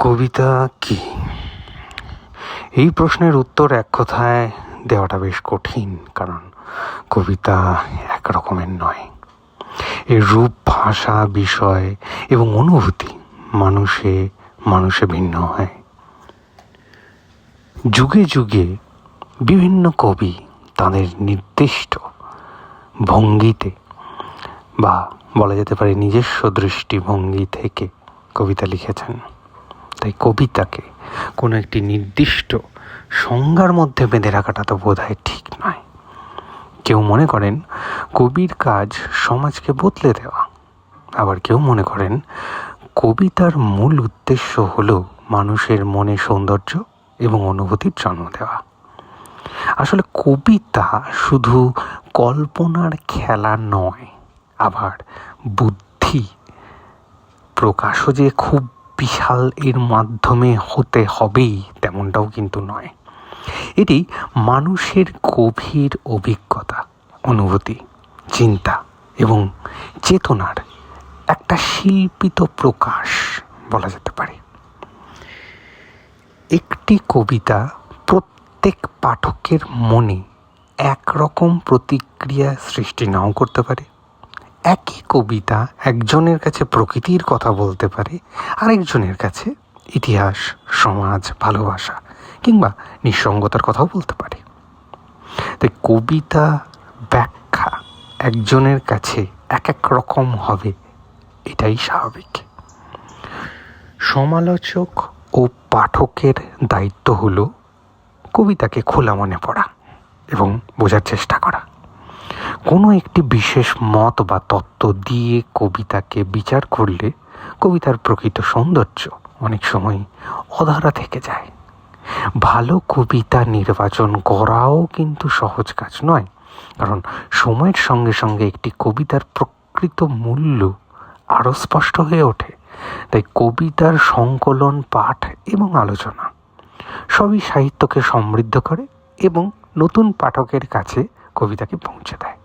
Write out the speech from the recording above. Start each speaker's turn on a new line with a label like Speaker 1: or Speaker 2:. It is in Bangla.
Speaker 1: কবিতা কি? এই প্রশ্নের উত্তর এক কথায় দেওয়াটা বেশ কঠিন, কারণ কবিতা এক রকমের নয়। এর রূপ, ভাষা, বিষয় এবং অনুভূতি মানুষে মানুষে ভিন্ন হয়। যুগে যুগে বিভিন্ন কবি তাদের নির্দিষ্ট ভঙ্গিতে বা বলা যেতে পারে নিজস্ব দৃষ্টিভঙ্গি থেকে কবিতা লিখেছেন। তাই কবিতাকে কোনো একটি নির্দিষ্ট সংজ্ঞার মধ্যে বেঁধে রাখাটা তো বোধহয় ঠিক নয়। কেউ মনে করেন কবির কাজ সমাজকে বদলে দেওয়া, আবার কেউ মনে করেন কবিতার মূল উদ্দেশ্য হলো মানুষের মনে সৌন্দর্য এবং অনুভূতির জন্ম দেওয়া। আসলে কবিতা শুধু কল্পনার খেলা নয়, আবার বুদ্ধি প্রকাশও যে খুব বিশাল এর মাধ্যমে হতে হবেই তেমনটাও কিন্তু নয়। এটি মানুষের গভীর অভিজ্ঞতা, অনুভূতি, চিন্তা এবং চেতনার একটা শিল্পিত প্রকাশ বলা যেতে পারে। একটি কবিতা প্রত্যেক পাঠকের মনে একরকম প্রতিক্রিয়া সৃষ্টি নাও করতে পারে। একই কবিতা একজনের কাছে প্রকৃতির কথা বলতে পারে, আরেকজনের কাছে ইতিহাস, সমাজ, ভালোবাসা কিংবা নিঃসঙ্গতার কথাও বলতে পারে। তাই কবিতা ব্যাখ্যা একজনের কাছে এক এক রকম হবে, এটাই স্বাভাবিক। সমালোচক ও পাঠকের দায়িত্ব হলো কবিতাকে খোলা মনে পড়া এবং বোঝার চেষ্টা করা। কোনো একটি বিশেষ মত বা তত্ত্ব দিয়ে কবিতাকে বিচার করলে কবিতার প্রকৃত সৌন্দর্য অনেক সময় অধরা থেকে যায়। ভালো কবিতা নির্বাচন করাও কিন্তু সহজ কাজ নয়, কারণ সময়ের সঙ্গে সঙ্গে একটি কবিতার প্রকৃত মূল্য আরও স্পষ্ট হয়ে ওঠে। তাই কবিতার সংকলন, পাঠ এবং আলোচনা সবই সাহিত্যকে সমৃদ্ধ করে এবং নতুন পাঠকের কাছে কবিতাকে পৌঁছে দেয়।